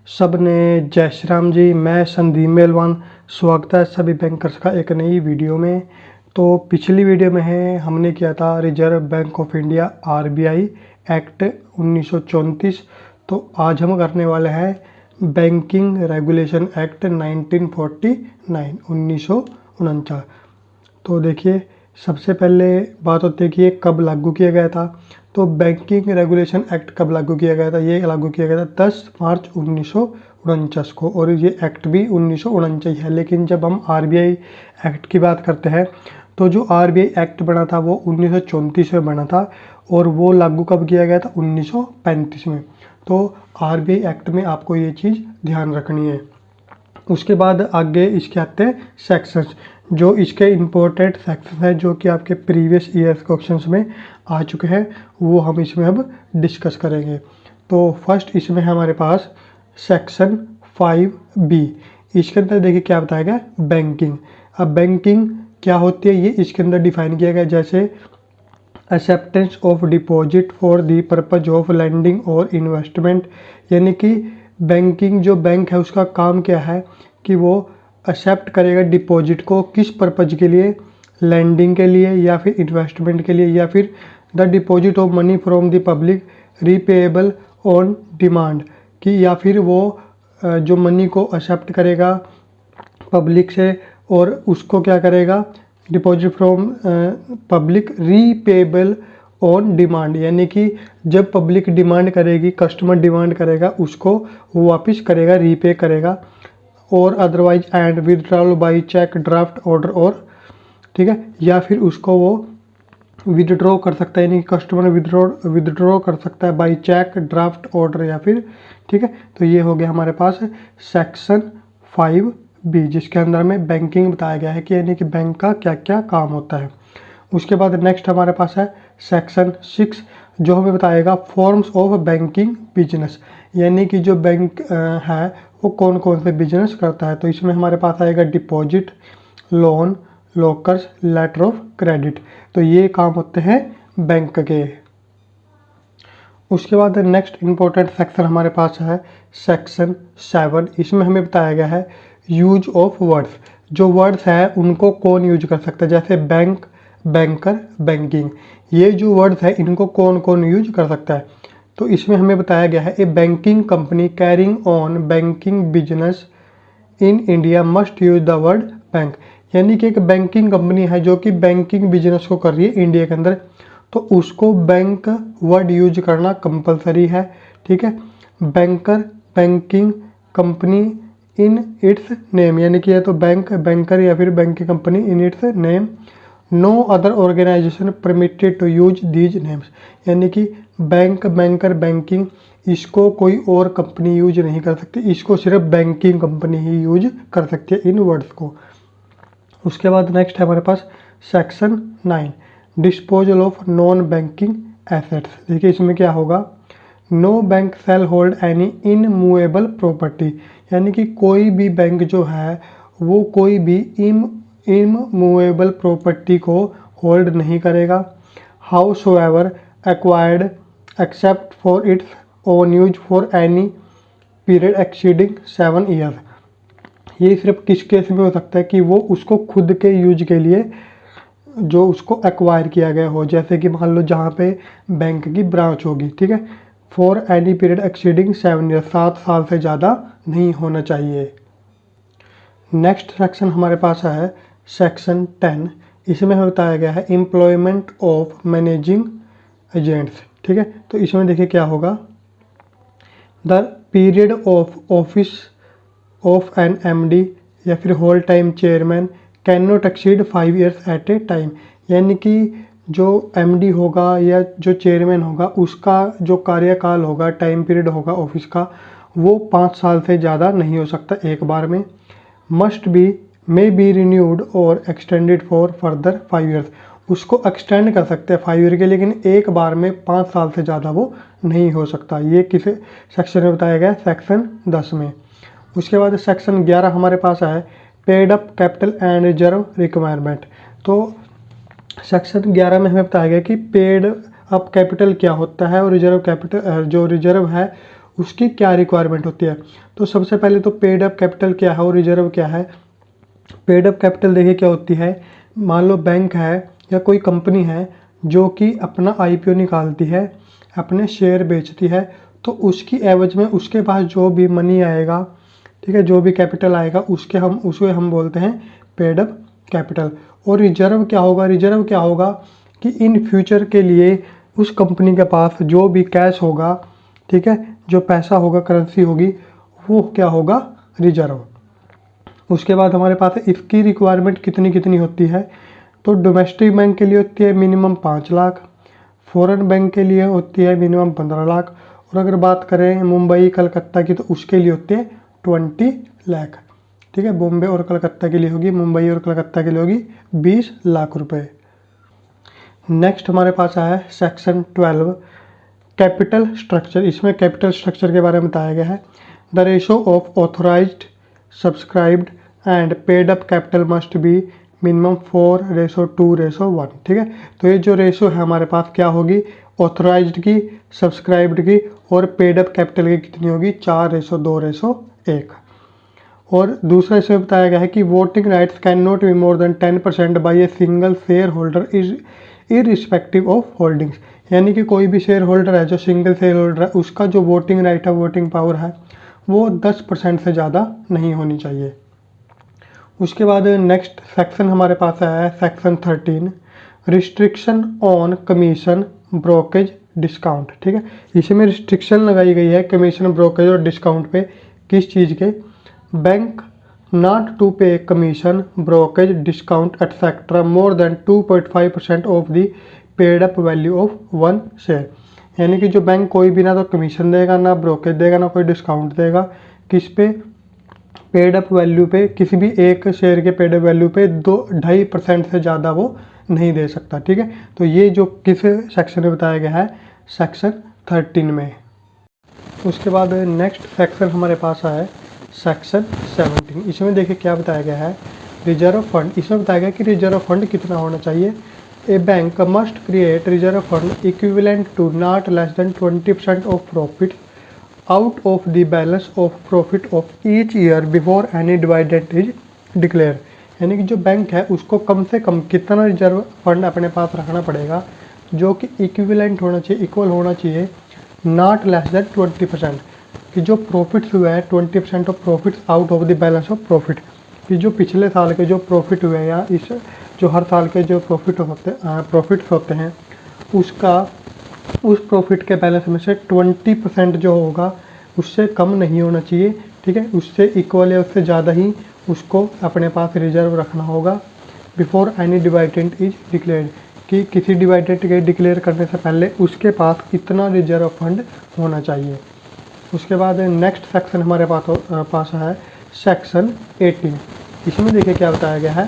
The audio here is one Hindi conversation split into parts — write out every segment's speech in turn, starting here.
सबने जय श्री राम जी। मैं संदीप मेलवान, स्वागत है सभी बैंकर्स का एक नई वीडियो में। तो पिछली वीडियो में हमने किया था reserve bank of India RBI act 1934। तो आज हम करने वाले हैं बैंकिंग रेगुलेशन एक्ट 1949। तो देखिए, सबसे पहले बात होती है कि ये कब लागू किया गया था। तो बैंकिंग रेगुलेशन एक्ट कब लागू किया गया था? ये लागू किया गया था 10 मार्च 1949 को, और ये एक्ट भी 1949 है। लेकिन जब हम आरबीआई एक्ट की बात करते हैं तो जो आरबीआई एक्ट बना था वो 1934 में बना था, और वो लागू कब किया गया था? 1935 में। तो आरबीआई एक्ट में आपको ये चीज़ ध्यान रखनी है। उसके बाद आगे इसके आते हैं सेक्शंस। जो इसके इम्पोर्टेंट सेक्शन हैं जो कि आपके प्रीवियस ईयर्स क्वेश्चंस में आ चुके हैं, वो हम इसमें अब डिस्कस करेंगे। तो फर्स्ट इसमें हमारे पास सेक्शन 5B। इसके अंदर देखिए क्या बताया गया, बैंकिंग। अब बैंकिंग क्या होती है ये इसके अंदर डिफाइन किया गया, जैसे acceptance of deposit for the purpose of lending और इन्वेस्टमेंट। यानी कि बैंकिंग जो बैंक है उसका काम क्या है कि वो एक्सेप्ट करेगा डिपॉजिट को, किस पर्पज के लिए? लैंडिंग के लिए, या फिर इन्वेस्टमेंट के लिए, या फिर the deposit of money from the public repayable on demand, कि या फिर वो जो मनी को एक्सेप्ट करेगा पब्लिक से और उसको क्या करेगा, deposit from public repayable on demand. यानी कि जब पब्लिक डिमांड करेगी, कस्टमर डिमांड करेगा, उसको वो वापस करेगा, रीपे करेगा। और otherwise and withdrawal by cheque, draft, order, और ठीक है, या फिर उसको वो विदड्रॉ कर सकता है, यानी कि कस्टमर विदड्रॉ कर सकता है बाय चेक, ड्राफ्ट, ऑर्डर, या फिर ठीक है। तो ये हो गया हमारे पास सेक्शन 5B, जिसके अंदर में बैंकिंग बताया गया है कि यानी कि बैंक का क्या क्या काम होता है। उसके बाद नेक्स्ट हमारे पास है सेक्शन 6, जो हमें बताएगा फॉर्म्स ऑफ बैंकिंग बिजनेस। यानी कि जो बैंक है वो कौन कौन से बिजनेस करता है। तो इसमें हमारे पास आएगा deposit, loan, lockers, letter of credit. तो ये काम होते हैं बैंक के। उसके बाद नेक्स्ट इंपॉर्टेंट सेक्शन हमारे पास है सेक्शन 7। इसमें हमें बताया गया है यूज ऑफ वर्ड्स। जो वर्ड्स हैं उनको कौन यूज कर सकता है, जैसे बैंक, बैंकर, बैंकिंग। ये जो वर्ड्स हैं इनको कौन कौन यूज कर सकता है। तो इसमें हमें बताया गया है a banking company carrying on banking business in India must use the word bank. यानी कि एक बैंकिंग कंपनी है जो कि बैंकिंग बिजनेस को कर रही है इंडिया के अंदर, तो उसको बैंक वर्ड यूज करना कंपलसरी है। ठीक है। Banker, banking company in its name, यानी कि या तो बैंक, बैंकर, या फिर banking company in its name. No other organisation permitted to use these names. यानी कि बैंक, बैंकर, बैंकिंग, इसको कोई और कंपनी यूज नहीं कर सकती, इसको सिर्फ बैंकिंग कंपनी ही यूज कर सकती है इन वर्ड्स को। उसके बाद नेक्स्ट है हमारे पास section 9, disposal of non banking assets. देखिए इसमें क्या होगा, no bank shall hold any immovable property. यानी कि कोई भी बैंक जो है वो कोई भी इनमूवेबल प्रॉपर्टी को होल्ड नहीं करेगा। Howsoever acquired except for its own use for any period exceeding 7 year. ये सिर्फ किस केस में हो सकता है कि वो उसको खुद के यूज के लिए जो उसको एक्वायर किया गया हो, जैसे कि मान लो जहाँ पे बैंक की ब्रांच होगी, ठीक है, for any period exceeding 7 year, 7 साल से ज़्यादा नहीं होना चाहिए। नेक्स्ट सेक्शन हमारे पास है सेक्शन 10। इसमें हमें बताया गया है एम्प्लॉयमेंट ऑफ मैनेजिंग एजेंट्स। ठीक है। तो इसमें देखिए क्या होगा, the period of office of an MD या फिर whole time chairman can not exceed 5 years at a time. यानी कि जो एमडी होगा या जो चेयरमैन होगा उसका जो कार्यकाल होगा, टाइम पीरियड होगा ऑफिस का, वो 5 साल से ज़्यादा नहीं हो सकता एक बार में। Must be may be renewed और एक्सटेंडेड फॉर फर्दर 5 ईयर्स। उसको एक्सटेंड कर सकते हैं 5 ईयर के, लेकिन एक बार में 5 साल से ज़्यादा वो नहीं हो सकता। ये किस सेक्शन में बताया गया है? सेक्शन 10 में। उसके बाद सेक्शन 11 हमारे पास है paid up capital and reserve requirement. तो सेक्शन 11 में हमें बताया गया कि पेड अप कैपिटल क्या होता है और रिजर्व कैपिटल, जो रिजर्व है उसकी क्या रिक्वायरमेंट होती है। तो सबसे पहले तो पेड अप कैपिटल क्या है और रिजर्व क्या है। पेड अप कैपिटल देखिए क्या होती है, मान लो बैंक है या कोई कंपनी है जो कि अपना आईपीओ निकालती है, अपने शेयर बेचती है, तो उसकी एवज में उसके पास जो भी मनी आएगा, ठीक है, जो भी कैपिटल आएगा उसे हम बोलते हैं पेड अप कैपिटल। और रिजर्व क्या होगा, रिजर्व क्या होगा कि इन फ्यूचर के लिए उस कंपनी के पास जो भी कैश होगा, ठीक है, जो पैसा होगा, करेंसी होगी, वो क्या होगा, रिजर्व। उसके बाद हमारे पास इसकी रिक्वायरमेंट कितनी कितनी होती है। तो डोमेस्टिक बैंक के लिए होती है मिनिमम 5 लाख, फॉरेन बैंक के लिए होती है मिनिमम 15 लाख, और अगर बात करें मुंबई कलकत्ता की तो उसके लिए होती है 20 लाख। ठीक है, बॉम्बे और कलकत्ता के लिए होगी, मुंबई और कलकत्ता के लिए होगी 20 लाख रुपए। नेक्स्ट हमारे पास आया है सेक्शन 12 कैपिटल स्ट्रक्चर। इसमें कैपिटल स्ट्रक्चर के बारे में बताया गया है। The ratio of authorised, subscribed and paid up capital must be minimum 4:2:1। ठीक है, तो ये जो रेशो है हमारे पास क्या होगी, ऑथोराइज्ड की, सब्सक्राइब्ड की और पेड अप कैपिटल की कितनी होगी, 4:2:1। और दूसरा इसमें बताया गया है कि voting rights can not be more than 10% by a single share holder is irrespective of holdings. यानी कि कोई भी शेयर होल्डर है जो सिंगल शेयर होल्डर है, उसका जो वोटिंग राइट है, वोटिंग पावर है, वो 10% से ज़्यादा नहीं होनी चाहिए। उसके बाद नेक्स्ट सेक्शन हमारे पास आया है section 13 restriction on commission brokerage discount. ठीक है, इसमें रिस्ट्रिक्शन लगाई गई है कमीशन, ब्रोकेज और डिस्काउंट पे। किस चीज़ के, bank not to pay commission, brokerage, discount etc. more than 2.5% of the paid up value of one share। यानी कि जो बैंक कोई भी ना तो कमीशन देगा, ना ब्रोकेज देगा, ना कोई डिस्काउंट देगा, किस पे, पेड अप वैल्यू पे, किसी भी एक शेयर के पेड अप वैल्यू पे 2.5% से ज़्यादा वो नहीं दे सकता। ठीक है, तो ये जो किस सेक्शन में बताया गया है, सेक्शन 13 में। उसके बाद नेक्स्ट सेक्शन हमारे पास आया है सेक्शन 17। इसमें देखिए क्या बताया गया है, रिजर्व फंड। इसमें बताया गया कि रिजर्व फंड कितना होना चाहिए। A bank must create reserve fund equivalent to not less than 20% of profit out of the balance of profit of each year before any dividend is declare. यानी कि जो बैंक है उसको कम से कम कितना रिजर्व फंड अपने पास रखना पड़ेगा, जो कि इक्विवेलेंट होना चाहिए, इक्वल होना चाहिए, नॉट लेस देन 20%, कि जो प्रॉफिट्स हुए हैं 20% of profits out of the balance of profit, कि जो पिछले साल के जो प्रॉफिट हुए या इस जो हर साल के जो प्रॉफिट्स होते हैं उसका, उस प्रॉफिट के बैलेंस में से 20% जो होगा उससे कम नहीं होना चाहिए। ठीक है, उससे इक्वल या उससे ज़्यादा ही उसको अपने पास रिजर्व रखना होगा before any dividend is declared, कि किसी डिविडेंड के डिक्लेयर करने से पहले उसके पास इतना रिजर्व फंड होना चाहिए। उसके बाद नेक्स्ट सेक्शन हमारे पास है सेक्शन 18। इसमें देखिए क्या बताया गया है,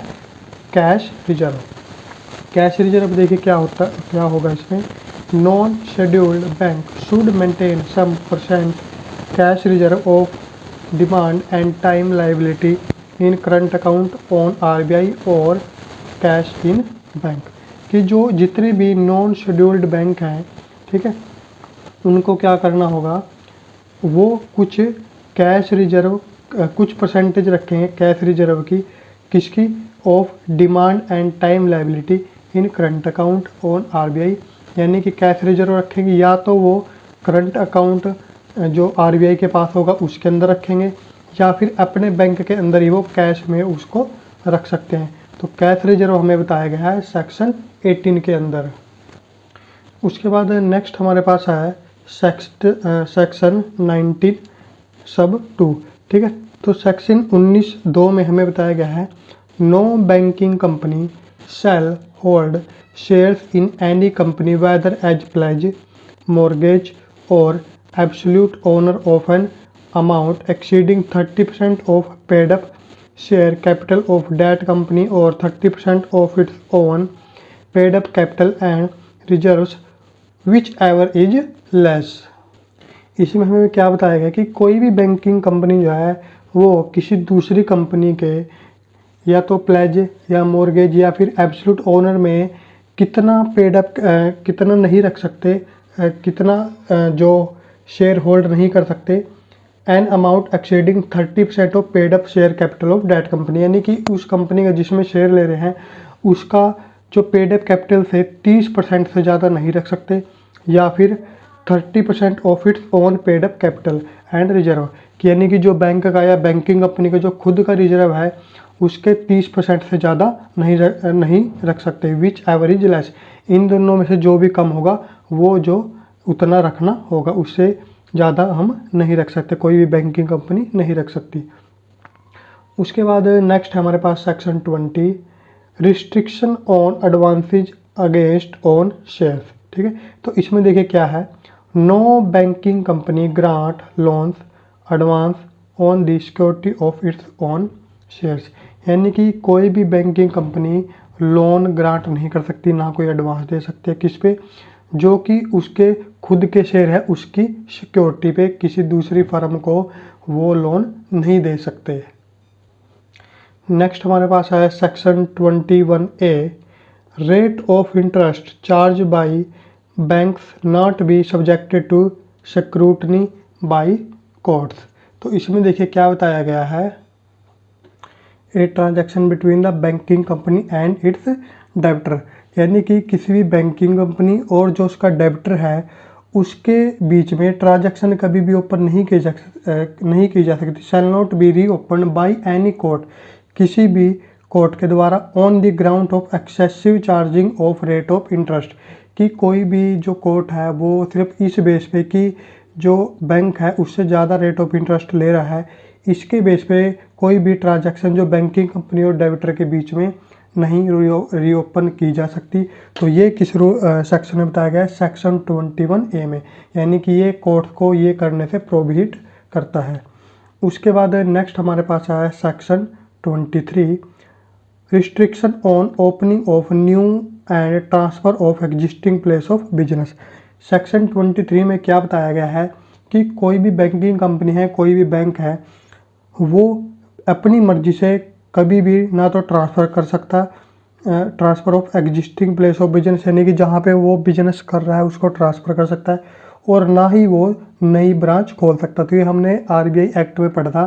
कैश रिजर्व। कैश रिजर्व देखिए क्या होगा इसमें, non scheduled bank should maintain some percent cash reserve of demand and time liability in current account on RBI और कैश इन बैंक। कि जो जितने भी नॉन शेड्यूल्ड बैंक हैं, ठीक है, उनको क्या करना होगा, वो कुछ कैश रिजर्व, कुछ परसेंटेज रखेंगे कैश रिजर्व की, किसकी, of demand and time liability in current account on RBI. यानी कि कैश रिजर्व रखेंगे या तो वो करंट अकाउंट जो आरबीआई के पास होगा उसके अंदर रखेंगे, या फिर अपने बैंक के अंदर ही वो कैश में उसको रख सकते हैं। तो कैश रिजर्व हमें बताया गया है सेक्शन 18 के अंदर। उसके बाद नेक्स्ट हमारे पास है सेक्शन 19 सब 2। ठीक है, तो सेक्शन 19(2) में हमें बताया गया है, no banking company shall hold shares in any company whether as pledge, mortgage और absolute owner of an amount exceeding 30% of paid up share capital of that company और 30% of its own paid up capital and reserves whichever is less. इसमें हमें क्या बताया गया कि कोई भी बैंकिंग कंपनी जो है वो किसी दूसरी कंपनी के या तो प्लेज या मॉर्गेज या फिर एब्सोल्यूट ओनर में कितना पेड अप कितना नहीं रख सकते, कितना जो शेयर होल्ड नहीं कर सकते an amount exceeding 30% of paid up share capital of that company, यानी कि उस कंपनी का जिसमें शेयर ले रहे हैं उसका जो पेड अप कैपिटल से 30% से ज़्यादा नहीं रख सकते, या फिर 30% of its own paid up capital and reserve, यानी कि जो बैंक का या बैंकिंग कंपनी का जो खुद का रिजर्व है उसके 30% से ज़्यादा नहीं रख सकते। विच एवरेज लेस, इन दोनों में से जो भी कम होगा वो जो उतना रखना होगा, उससे ज़्यादा हम नहीं रख सकते, कोई भी बैंकिंग कंपनी नहीं रख सकती। उसके बाद नेक्स्ट है हमारे पास section 20, restriction on advances against on shares. ठीक है, तो इसमें देखिए क्या है, no banking company grant loans advance on the security of its own shares, यानी कि कोई भी बैंकिंग कंपनी लोन ग्रांट नहीं कर सकती, ना कोई एडवांस दे सकती है किस पे, जो कि उसके खुद के शेयर है उसकी सिक्योरिटी पे किसी दूसरी फर्म को वो लोन नहीं दे सकते। नेक्स्ट हमारे पास है section 21A, rate of interest charge by banks not be subjected to scrutiny by courts. तो इसमें देखिए क्या बताया गया है, a transaction between the banking company and its debtor, यानी कि किसी भी बैंकिंग कंपनी और जो उसका डेबिटर है उसके बीच में ट्रांजैक्शन कभी भी ओपन नहीं की जा सकती। शैल नॉट बी री ओपन बाई एनी कोर्ट, किसी भी कोर्ट के द्वारा on the ground of excessive charging of rate of interest, कि कोई भी जो कोर्ट है वो सिर्फ इस बेस पे कि जो बैंक है उससे ज़्यादा रेट ऑफ इंटरेस्ट ले रहा है, इसके बेस पे कोई भी ट्रांजैक्शन जो बैंकिंग कंपनी और डेबिटर के बीच में नहीं रीओपन की जा सकती। तो ये किस सेक्शन में बताया गया है, सेक्शन 21A में, यानी कि ये कोर्ट को ये करने से प्रोहिबिट करता है। उसके बाद नेक्स्ट हमारे पास आया section 23, restriction on opening of new and transfer of existing place of business. Section 23 में क्या बताया गया है कि कोई भी बैंकिंग कंपनी है, कोई भी बैंक है, वो अपनी मर्जी से कभी भी ना तो ट्रांसफ़र कर सकता, transfer of existing place of business, यानी कि जहाँ पे वो बिजनेस कर रहा है उसको ट्रांसफ़र कर सकता है, और ना ही वो नई ब्रांच खोल सकता। तो ये हमने RBI एक्ट में पढ़ा था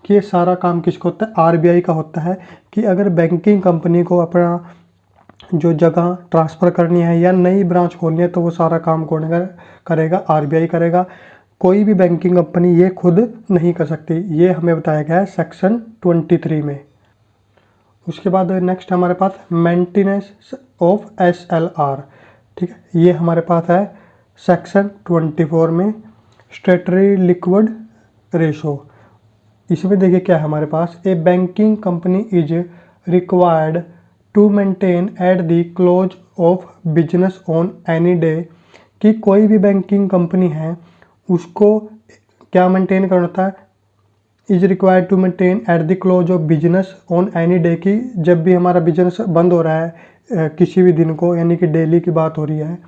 कि ये सारा काम किसका होता है, RBI का होता है, कि अगर बैंकिंग कंपनी को अपना जो जगह ट्रांसफ़र करनी है या नई ब्रांच खोलनी है तो वो सारा काम कौन करेगा, RBI करेगा, कोई भी बैंकिंग कंपनी ये खुद नहीं कर सकती। ये हमें बताया गया है सेक्शन 23 में। उसके बाद नेक्स्ट हमारे पास मेंटेनेंस ऑफ SLR। ठीक है, ये हमारे पास है सेक्शन 24 में, स्टेटरी लिक्विड रेशो। इसमें देखिए क्या है हमारे पास, a banking company is required to maintain at the close of business on any day, कि कोई भी बैंकिंग कंपनी है उसको क्या मेंटेन करना होता है, is required to maintain at the close of business on any day, की जब भी हमारा बिजनेस बंद हो रहा है किसी भी दिन को, यानी कि डेली की बात हो रही है,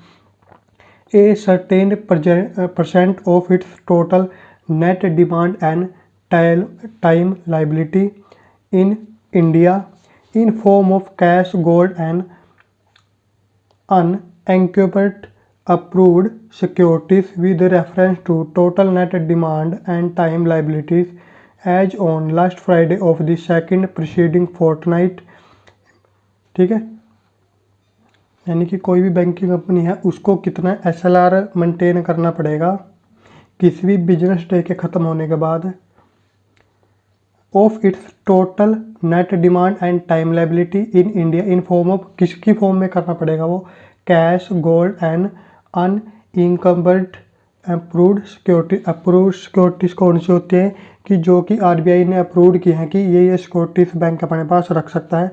a certain percent of its total net demand and time liability in India in form of cash, gold and unencumbered approved securities with reference to total net demand and time liabilities as on last Friday of the second preceding fortnight। ठीक है, यानी कि कोई भी बैंकिंग कंपनी है उसको कितना SLR मेंटेन करना पड़ेगा किसी भी बिजनेस डे के ख़त्म होने के बाद, of its total net demand and time liability in India in form of, किसकी फॉर्म में करना पड़ेगा वो, cash, gold and unencumbered approved security. Approved securities कौन सी होती हैं, कि जो कि RBI ने अप्रूव की हैं कि ये सिक्योरिटीज़ बैंक अपने पास रख सकता है,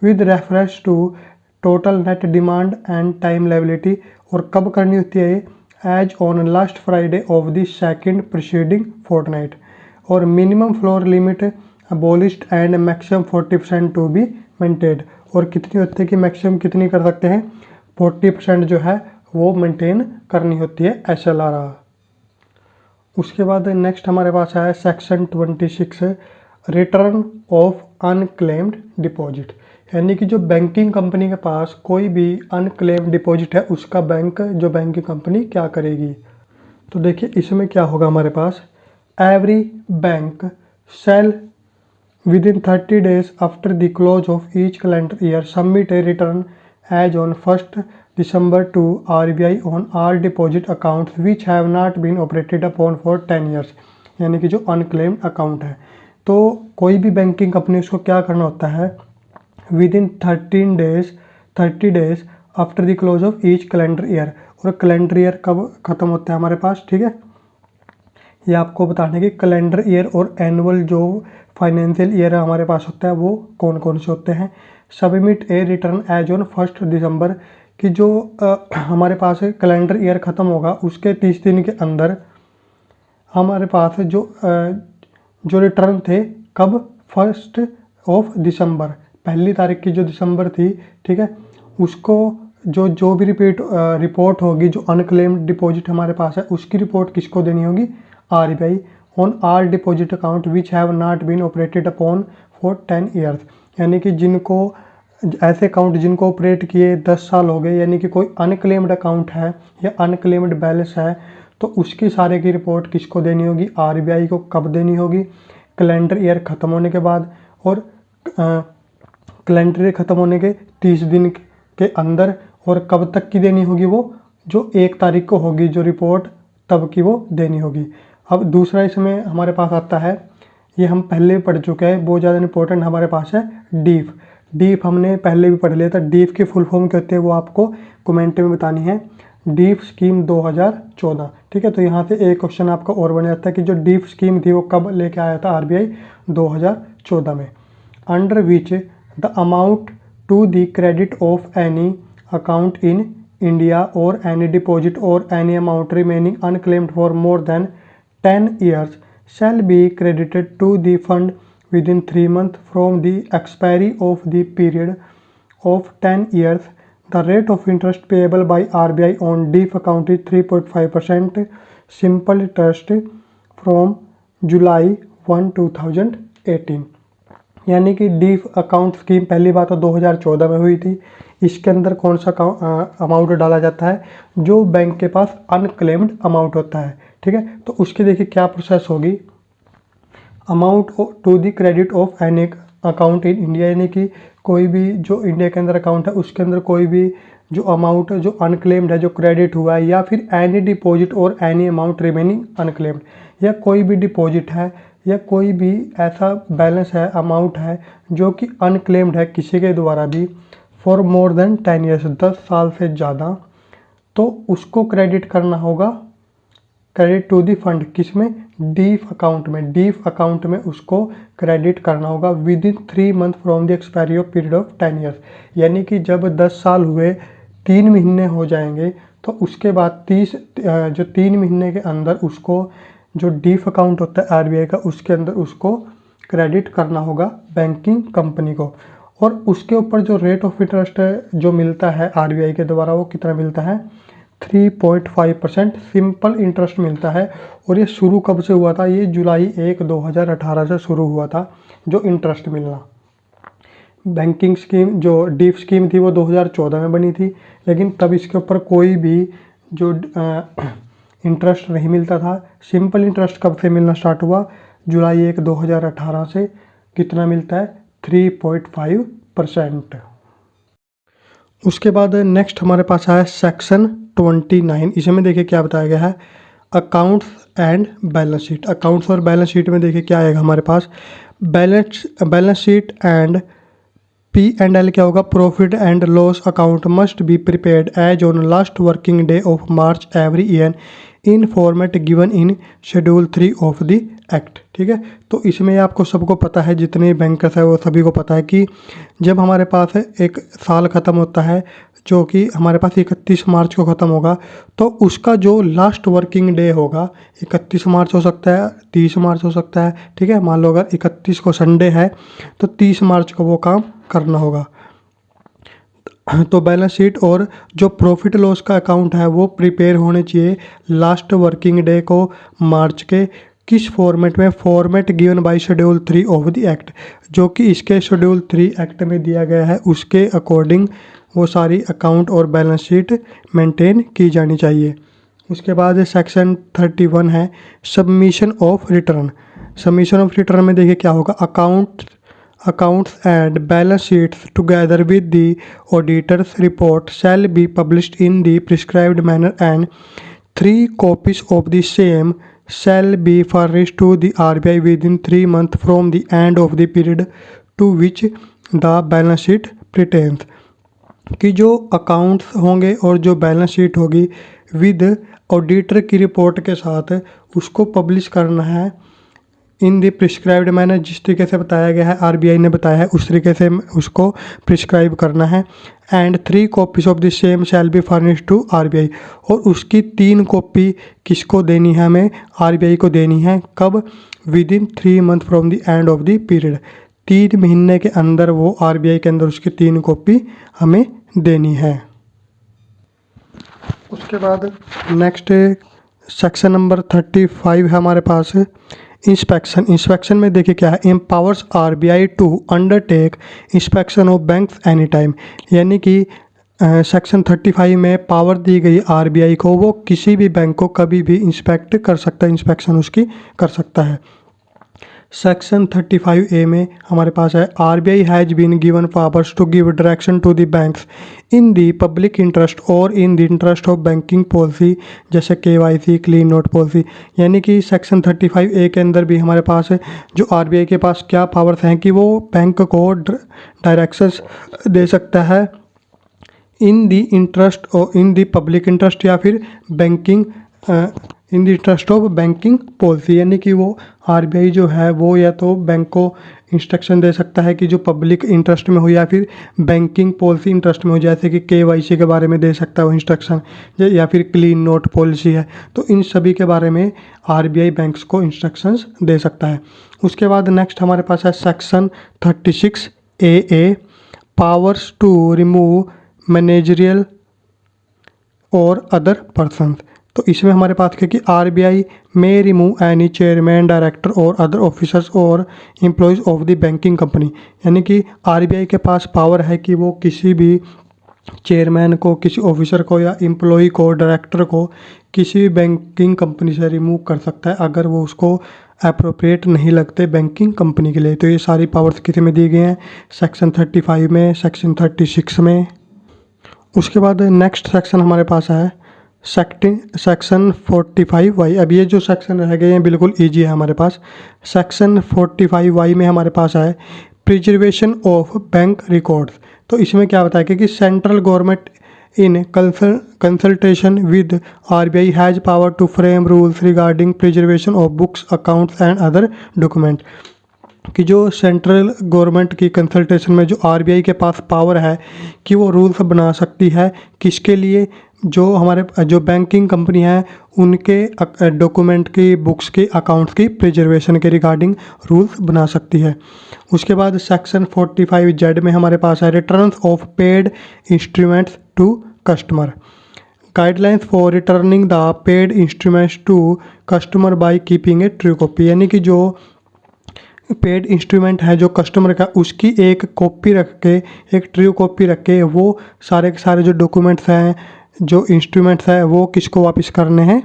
with reference to total net demand and time liability, और कब करनी होती है, as on last Friday of the second preceding fortnight, और minimum floor limit abolished and maximum 40% to be maintained, और कितनी होती है कि मैक्सिमम कितनी कर सकते हैं, 40% जो है वो मेंटेन करनी होती है SLR। उसके बाद नेक्स्ट हमारे पास है section 26, return of unclaimed deposit, यानी कि जो बैंकिंग कंपनी के पास कोई भी अनक्लेम्ड डिपॉजिट है उसका बैंक जो बैंकिंग कंपनी क्या करेगी। तो देखिए इसमें क्या होगा हमारे पास, every bank shall within 30 days after the close of each calendar year submit a return as on 1st December to RBI on all deposit accounts which have not been operated upon for 10 years, यानी कि जो अनक्लेम्ड अकाउंट है। तो कोई भी बैंकिंग कंपनी उसको क्या करना होता है, with in 30 days after the close of each calendar year, और कैलेंडर ईयर कब ख़त्म होता है हमारे पास, ठीक है, ये आपको बताने की कैलेंडर ईयर और एनुअल जो फाइनेंशियल ईयर हमारे पास होता है वो कौन कौन से होते हैं। Submit a return as on 1 December, कि जो हमारे पास कैलेंडर ईयर ख़त्म होगा उसके 30 दिन के अंदर हमारे पास जो रिटर्न थे कब, 1 दिसंबर, पहली तारीख की जो दिसंबर थी, ठीक है, उसको जो भी रिपोर्ट होगी, जो अनक्लेम्ड डिपॉजिट हमारे पास है उसकी रिपोर्ट किसको देनी होगी, RBI on all deposit account which have not been operated upon for 10 years, यानी कि जिनको ऐसे अकाउंट जिनको ऑपरेट किए 10 साल हो गए, यानी कि कोई अनक्लेम्ड अकाउंट है या अनक्लेम्ड बैलेंस है, तो उसकी सारे की रिपोर्ट किसको देनी होगी, RBI को। कब देनी होगी, कैलेंडर ईयर ख़त्म होने के बाद, और कैलेंडर ईयर ख़त्म होने के 30 दिन के अंदर, और कब तक की देनी होगी, वो जो 1 तारीख को होगी जो रिपोर्ट तब की वो देनी होगी। अब दूसरा इसमें हमारे पास आता है, ये हम पहले भी पढ़ चुके हैं, बहुत ज़्यादा इंपॉर्टेंट हमारे पास है, डीफ। डीफ हमने पहले भी पढ़ लिया था। डीफ की फुल फॉर्म क्या होती है वो आपको कमेंट में बतानी है, डीफ स्कीम 2014, ठीक है। तो यहाँ से एक क्वेश्चन आपका और बन जाता है कि जो डीफ स्कीम थी वो कब लेके आया था RBI, 2014 में। Under which the amount to the credit of any account in India और एनी डिपॉजिट और any amount remaining unclaimed for more than 10 years shall be credited to the fund within 3 months from the expiry of the period of 10 years. The rate of interest payable by RBI on DIF account is 3.5% simple interest from July 1, 2018। यानी कि डीफ अकाउंट स्कीम पहली बात तो 2014 में हुई थी। इसके अंदर कौन सा अमाउंट डाला जाता है, जो बैंक के पास अनक्लेम्ड अमाउंट होता है, ठीक है। तो उसकी देखिए क्या प्रोसेस होगी, amount to the credit of any account in India, यानी कि कोई भी जो इंडिया के अंदर अकाउंट है उसके अंदर कोई भी जो अमाउंट जो अनक्लेम्ड है, जो क्रेडिट हुआ है, या फिर एनी डिपॉजिट और एनी अमाउंट रिमेनिंग अनक्लेम्ड, या कोई भी डिपॉजिट है या कोई भी ऐसा बैलेंस है, अमाउंट है जो कि अनक्लेम्ड है किसी के द्वारा भी, फॉर मोर देन 10 ईयर्स, 10 साल से ज़्यादा, तो उसको क्रेडिट करना होगा, क्रेडिट टू दी फंड, किसमें, डीफ अकाउंट में। डीफ अकाउंट में उसको क्रेडिट करना होगा with in 3 month from the expiry of period of 10 years, यानी कि जब 10 साल हुए 3 महीने हो जाएंगे तो उसके बाद 3 महीने के अंदर उसको जो डीफ अकाउंट होता है RBI का, उसके अंदर उसको क्रेडिट करना होगा बैंकिंग कंपनी को। और उसके ऊपर जो रेट ऑफ इंटरेस्ट जो मिलता है RBI के द्वारा वो कितना मिलता है, 3.5% सिंपल इंटरेस्ट मिलता है। और ये शुरू कब से हुआ था, ये जुलाई 1, 2018 से शुरू हुआ था जो इंटरेस्ट मिलना। बैंकिंग स्कीम जो डीफ स्कीम थी वो 2014 में बनी थी, लेकिन तब इसके ऊपर कोई भी जो इंटरेस्ट नहीं मिलता था। सिंपल इंटरेस्ट कब से मिलना स्टार्ट हुआ, जुलाई 1, 2018 से। कितना मिलता है, 3.5%। उसके बाद नेक्स्ट हमारे पास है सेक्शन 29। इसमें देखिए क्या बताया गया है, accounts and balance sheet. Accounts और बैलेंस शीट में देखिए क्या आएगा हमारे पास, बैलेंस शीट एंड P&L क्या होगा, profit and loss account must be prepared as on last working day of March every year in format given in schedule 3 of the act, ठीक है। तो इसमें आपको सबको पता है, जितने बैंकर्स है वो सभी को पता है कि जब हमारे पास एक साल ख़त्म होता है, जो कि हमारे पास 31 मार्च को ख़त्म होगा, तो उसका जो लास्ट वर्किंग डे होगा 31 मार्च हो सकता है, 30 मार्च हो सकता है, ठीक है। मान लो अगर 31 को संडे है तो 30 मार्च को वो काम करना होगा। तो बैलेंस शीट और जो प्रॉफिट लॉस का अकाउंट है वो प्रिपेयर होने चाहिए लास्ट वर्किंग डे को मार्च के। किस फॉर्मेट में, format given by schedule 3 of the act, जो कि इसके शेड्यूल 3 एक्ट में दिया गया है, उसके अकॉर्डिंग वो सारी अकाउंट और बैलेंस शीट मेंटेन की जानी चाहिए। उसके बाद सेक्शन 31 है submission of return. Submission of return में देखिए क्या होगा, accounts and balance sheets together with the auditors report shall be published in the prescribed manner and 3 copies of the same shall be furnished to the RBI within 3 months from the end of the period to which the balance sheet pertains। कि जो अकाउंट्स होंगे और जो बैलेंस शीट होगी विद ऑडिटर की रिपोर्ट के साथ उसको पब्लिश करना है इन दी प्रिस्क्राइब्ड मैनर, जिस तरीके से बताया गया है आरबीआई ने बताया है उस तरीके से उसको प्रिस्क्राइब करना है। And 3 copies of the same shall be furnished to RBI, और उसकी 3 कॉपी किसको देनी है, हमें आरबीआई को देनी है। कब? With in 3 month from the end of the period, 3 महीने के अंदर वो आरबीआई के अंदर उसकी 3 कॉपी हमें देनी है। उसके बाद नेक्स्ट सेक्शन नंबर 35 है हमारे पास इंस्पेक्शन में देखिए क्या है, empowers RBI to undertake inspection of banks any time. यानी कि सेक्शन 35 में पावर दी गई आरबीआई को, वो किसी भी बैंक को कभी भी इंस्पेक्ट कर सकता है, इंस्पेक्शन उसकी कर सकता है। सेक्शन 35A में हमारे पास है RBI has been given powers to give direction to the banks in the public interest और in the interest of banking policy, जैसे केवाईसी, क्लीन नोट पॉलिसी। यानी कि सेक्शन 35A के अंदर भी हमारे पास है जो आरबीआई के पास क्या पावर्स हैं कि वो बैंक को डायरेक्शंस दे सकता है इन द इंटरेस्ट और इन द पब्लिक इंटरेस्ट या फिर banking in the interest of banking policy. यानी कि वो आरबीआई जो है वो या तो बैंक को इंस्ट्रक्शन दे सकता है कि जो पब्लिक इंटरेस्ट में हो या फिर बैंकिंग पॉलिसी इंटरेस्ट में हो, जैसे कि केवाईसी के बारे में दे सकता है वो इंस्ट्रक्शन, या फिर क्लीन नोट पॉलिसी है, तो इन सभी के बारे में आरबीआई बैंक्स को इंस्ट्रक्शंस दे सकता है। उसके बाद नेक्स्ट हमारे पास है section 36AA powers to remove managerial और अदर पर्सन। तो इसमें हमारे पास क्या कि आरबीआई में रिमूव एनी चेयरमैन, डायरेक्टर और अदर ऑफिसर्स और employees of the banking company. यानी कि आरबीआई के पास पावर है कि वो किसी भी चेयरमैन को, किसी ऑफिसर को या एम्प्लॉय को, डायरेक्टर को किसी भी बैंकिंग कंपनी से रिमूव कर सकता है अगर वो उसको अप्रोप्रिएट नहीं लगते बैंकिंग कंपनी के लिए। तो ये सारी पावर्स किसी में दी गई हैं, सेक्शन 35 में, सेक्शन 36 में। उसके बाद नेक्स्ट सेक्शन हमारे पास है सेक्शन 45Y। अब ये जो सेक्शन रह गए हैं बिल्कुल इजी है हमारे पास। सेक्शन 45Y में हमारे पास है प्रिजर्वेशन ऑफ बैंक रिकॉर्ड्स। तो इसमें क्या बताया कि central government in consultation with RBI has power to frame rules regarding preservation of books, accounts and other document. कि जो सेंट्रल गवर्नमेंट की कंसल्टेशन में जो आरबीआई के पास पावर है कि वो रूल्स बना सकती है, किसके लिए, जो हमारे जो बैंकिंग कंपनी है उनके डॉक्यूमेंट की, बुक्स की, अकाउंट्स की प्रिजर्वेशन के रिगार्डिंग रूल्स बना सकती है। उसके बाद सेक्शन 45Z में हमारे पास है returns of paid instruments to customer, guidelines for returning the paid instruments to customer by keeping a true copy. यानी कि जो पेड इंस्ट्रूमेंट है जो कस्टमर का, उसकी एक कॉपी रख के, एक ट्रू कॉपी रख के वो सारे के सारे जो डॉक्यूमेंट्स हैं, जो इंस्ट्रूमेंट्स है वो किसको वापस करने हैं,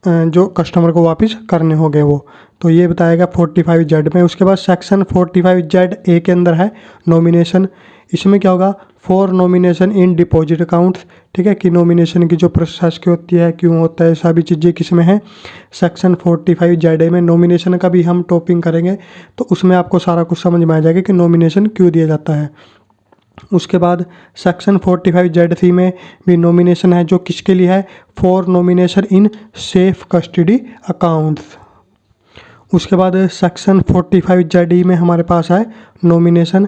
जो कस्टमर को वापस करने होंगे वो। तो ये बताएगा 45Z में। उसके बाद सेक्शन 45ZA के अंदर है नॉमिनेशन। इसमें क्या होगा, for nomination in deposit accounts. ठीक है, कि नॉमिनेशन की जो प्रोसेस की होती है, क्यों होता है, सभी चीज़ें किस में है, सेक्शन 45ZA में। नॉमिनेशन का भी हम टॉपिंग करेंगे तो उसमें आपको सारा कुछ समझ में आ जाएगा कि नॉमिनेशन क्यों दिया जाता है। उसके बाद सेक्शन 45ZC में भी नॉमिनेशन है, जो किसके लिए है, for nomination in safe custody accounts. उसके बाद सेक्शन 45ZE में हमारे पास है nomination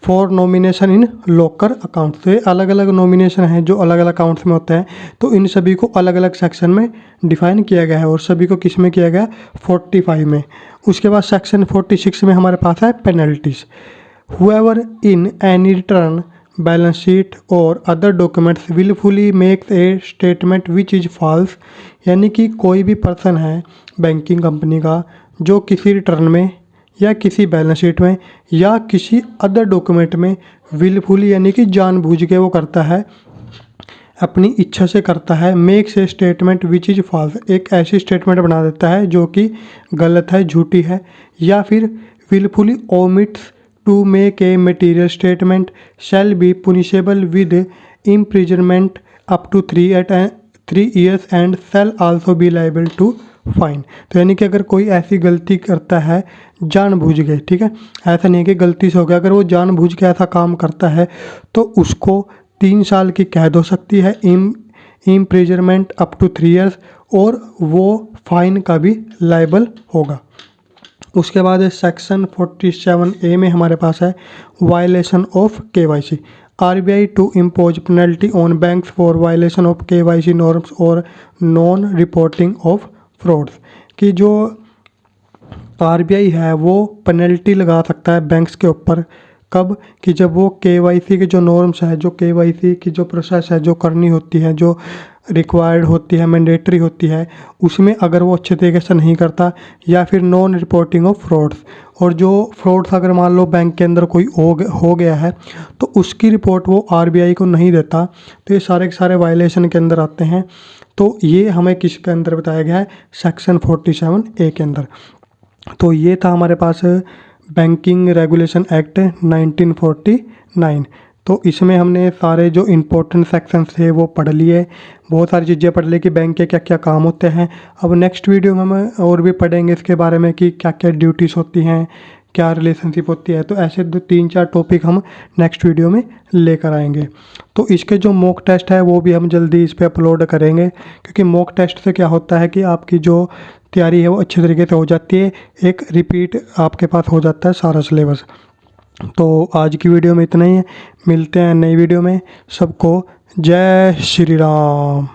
for nomination in locker account. तो ये अलग अलग नॉमिनेशन हैं जो अलग अलग अकाउंट्स में होते हैं, तो इन सभी को अलग अलग सेक्शन में डिफाइन किया गया है और सभी को किस में किया गया, 45 में। उसके बाद सेक्शन 46 में हमारे पास है penalties. Whoever in any return, balance sheet or other documents willfully makes a statement which is false। यानी कि कोई भी पर्सन है बैंकिंग कंपनी का जो किसी रिटर्न में या किसी बैलेंस शीट में या किसी अदर डॉक्यूमेंट में विलफुली यानी कि जानबूझ के वो करता है अपनी इच्छा से करता है। Makes a statement which is false, एक ऐसी स्टेटमेंट बना देता है जो कि गलत है, झूठी है। या फिर wilfully omits to make a material statement shall be punishable with imprisonment up to 3 years and shall also be liable to fine. तो यानी कि अगर कोई ऐसी गलती करता है जानबूझ के, ठीक है, ऐसा नहीं है कि गलती से हो गया, अगर वो जानबूझ के ऐसा काम करता है तो उसको 3 साल की कैद हो सकती है, इम्प्रिजनमेंट अप टू 3 years, और वो फाइन का भी लाइबल होगा। उसके बाद सेक्शन 47A में हमारे पास है violation of KYC। RBI to impose penalty on banks for violation of KYC norms और नॉन रिपोर्टिंग ऑफ फ्रॉड्स, कि जो RBI है वो पेनल्टी लगा सकता है बैंक्स के ऊपर। कब? कि जब वो KYC के जो नॉर्म्स है, जो KYC की जो प्रोसेस है जो करनी होती है, जो रिक्वायर्ड होती है, मैंडेटरी होती है, उसमें अगर वो अच्छे तरीके से नहीं करता, या फिर नॉन रिपोर्टिंग ऑफ फ्रॉड्स, और जो फ्रॉड्स अगर मान लो बैंक के अंदर कोई हो गया है तो उसकी रिपोर्ट वो RBI को नहीं देता, तो ये सारे के सारे वायलेशन के अंदर आते हैं। तो ये हमें किसके अंदर बताया गया है? सेक्शन 47A के अंदर। तो ये था हमारे पास बैंकिंग रेगुलेशन एक्ट 1949। तो इसमें हमने सारे जो इम्पोर्टेंट सेक्शंस थे वो पढ़ लिए, बहुत सारी चीज़ें पढ़ ली कि बैंक के क्या क्या काम होते हैं। अब नेक्स्ट वीडियो में हम और भी पढ़ेंगे इसके बारे में कि क्या क्या ड्यूटीज़ होती हैं, क्या रिलेशनशिप होती है। तो ऐसे 2-3-4 टॉपिक हम नेक्स्ट वीडियो में लेकर आएंगे। तो इसके जो मॉक टेस्ट है वो भी हम जल्दी इस पर अपलोड करेंगे, क्योंकि मॉक टेस्ट से क्या होता है कि आपकी जो तैयारी है वो अच्छे तरीके से हो जाती है, एक रिपीट आपके पास हो जाता है सारा सिलेबस। तो आज की वीडियो में इतना ही है, मिलते हैं नई वीडियो में। सबको जय श्री राम।